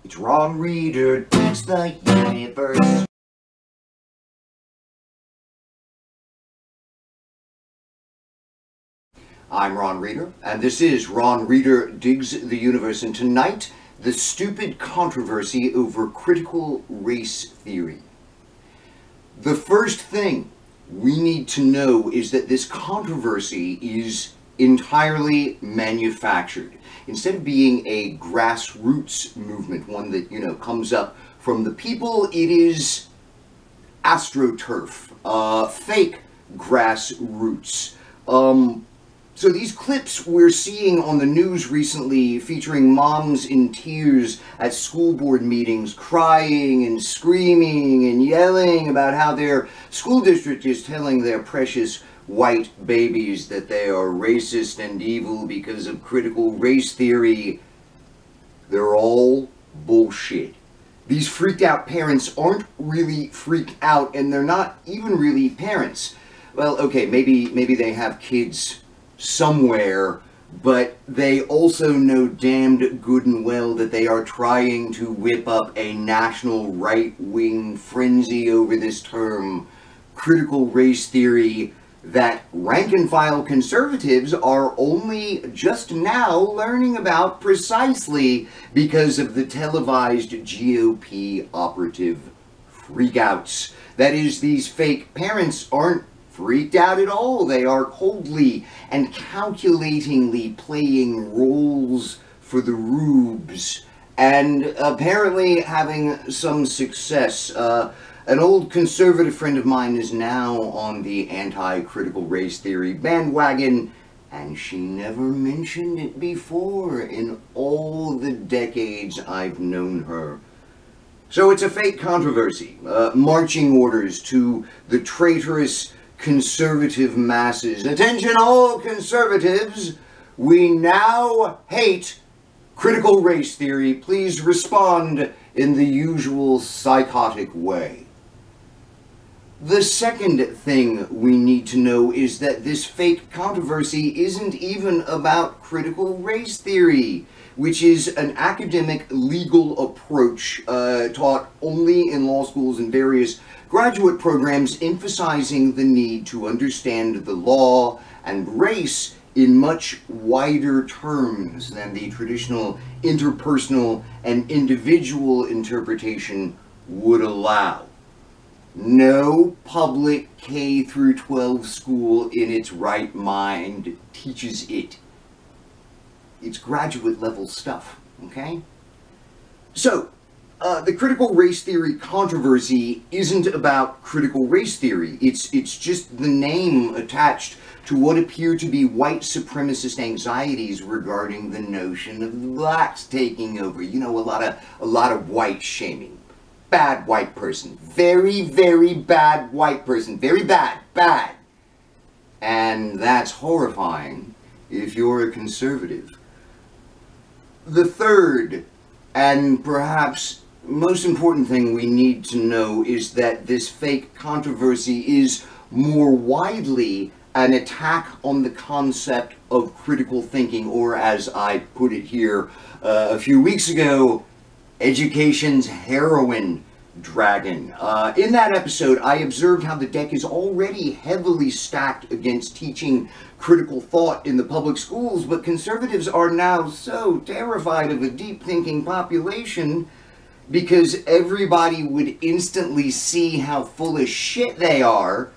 It's Ron Reader Digs the Universe. I'm Ron Reader, and this is Ron Reader Digs the Universe, and tonight, the stupid controversy over critical race theory. The first thing we need to know is that this controversy is entirely manufactured. Instead of being a grassroots movement, one that, comes up from the people, it is AstroTurf, fake grassroots. So these clips we're seeing on the news recently featuring moms in tears at school board meetings, crying and screaming and yelling about how their school district is telling their precious white babies that they are racist and evil because of critical race theory. They're all bullshit. These freaked out parents aren't really freaked out, and they're not even really parents. Well, okay, maybe they have kids somewhere, but they also know damned good and well that they are trying to whip up a national right-wing frenzy over this term, critical race theory, that rank-and-file conservatives are only just now learning about precisely because of the televised GOP operative freakouts. That is, these fake parents aren't freaked out at all. They are coldly and calculatingly playing roles for the rubes, and apparently having some success. An old conservative friend of mine is now on the anti-critical race theory bandwagon, and she never mentioned it before in all the decades I've known her. So it's a fake controversy, marching orders to the traitorous conservative masses. Attention all conservatives, we now hate critical race theory. Please respond in the usual psychotic way. The second thing we need to know is that this fake controversy isn't even about critical race theory, which is an academic legal approach taught only in law schools and various graduate programs, emphasizing the need to understand the law and race in much wider terms than the traditional interpersonal and individual interpretation would allow. No public K through 12 school in its right mind teaches it. It's graduate level stuff, okay? So, the critical race theory controversy isn't about critical race theory. It's just the name attached to what appear to be white supremacist anxieties regarding the notion of the blacks taking over. You know, a lot of white shaming. Bad white person. Very, very bad white person. Very bad. Bad. And that's horrifying if you're a conservative. The third, and perhaps most important thing we need to know, is that this fake controversy is more widely an attack on the concept of critical thinking, or as I put it here a few weeks ago, education's heroin dragon. In that episode, I observed how the deck is already heavily stacked against teaching critical thought in the public schools, but conservatives are now so terrified of a deep-thinking population because everybody would instantly see how full of shit they are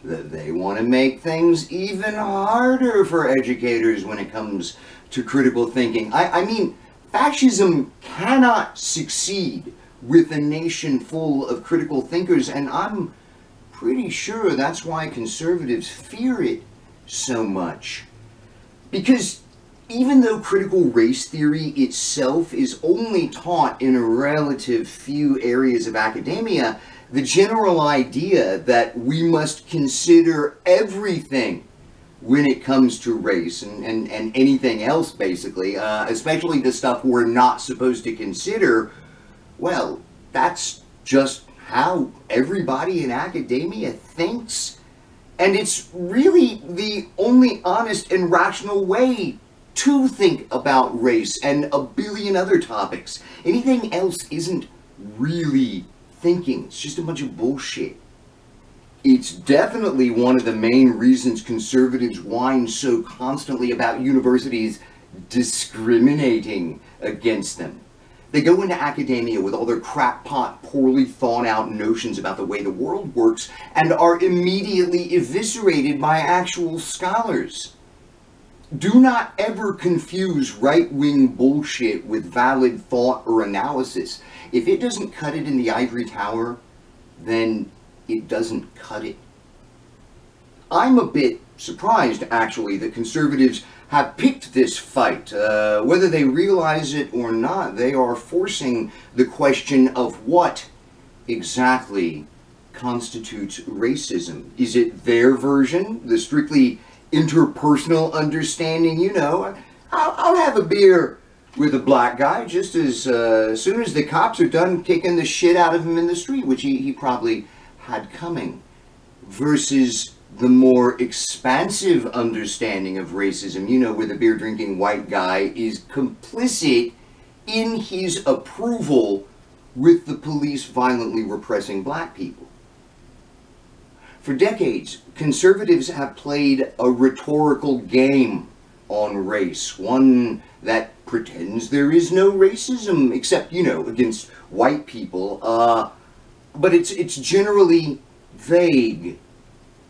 that they want to make things even harder for educators when it comes to critical thinking. I mean, fascism cannot succeed with a nation full of critical thinkers, and I'm pretty sure that's why conservatives fear it so much. Because even though critical race theory itself is only taught in a relative few areas of academia, the general idea that we must consider everything when it comes to race and anything else, basically, especially the stuff we're not supposed to consider, well, that's just how everybody in academia thinks. And it's really the only honest and rational way to think about race and a billion other topics. Anything else isn't really thinking. It's just a bunch of bullshit. It's definitely one of the main reasons conservatives whine so constantly about universities discriminating against them. They go into academia with all their crackpot, poorly thought out notions about the way the world works and are immediately eviscerated by actual scholars. Do not ever confuse right-wing bullshit with valid thought or analysis. If it doesn't cut it in the ivory tower, then it doesn't cut it. I'm a bit surprised, actually, that conservatives have picked this fight. Whether they realize it or not, they are forcing the question of what exactly constitutes racism. Is it their version, the strictly interpersonal understanding, you know, I'll have a beer with a black guy just as soon as the cops are done kicking the shit out of him in the street, which he probably had coming, versus the more expansive understanding of racism, you know, where the beer-drinking white guy is complicit in his approval with the police violently repressing black people. For decades, conservatives have played a rhetorical game on race, one that pretends there is no racism except, you know, against white people, but it's generally vague,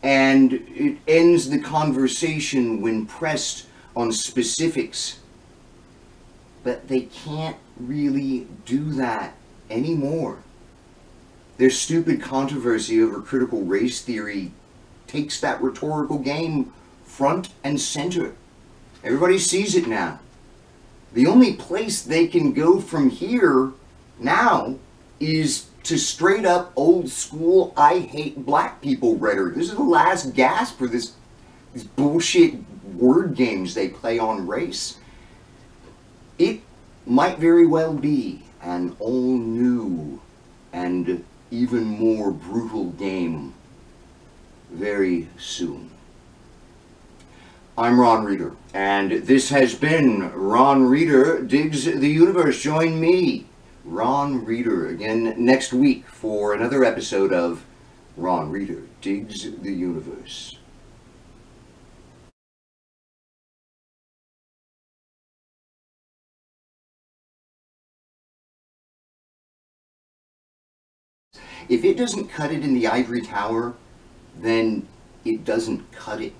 and it ends the conversation when pressed on specifics. But they can't really do that anymore. Their stupid controversy over critical race theory takes that rhetorical game front and center. Everybody sees it now. The only place they can go from here now is to straight up old school I hate black people rhetoric. This is the last gasp for these bullshit word games they play on race. It might very well be an all new and even more brutal game very soon. I'm Ron Reeder, and this has been Ron Reeder Digs the Universe. Join me, Ron Reeder, again next week for another episode of Ron Reeder Digs the Universe. If it doesn't cut it in the ivory tower, then it doesn't cut it.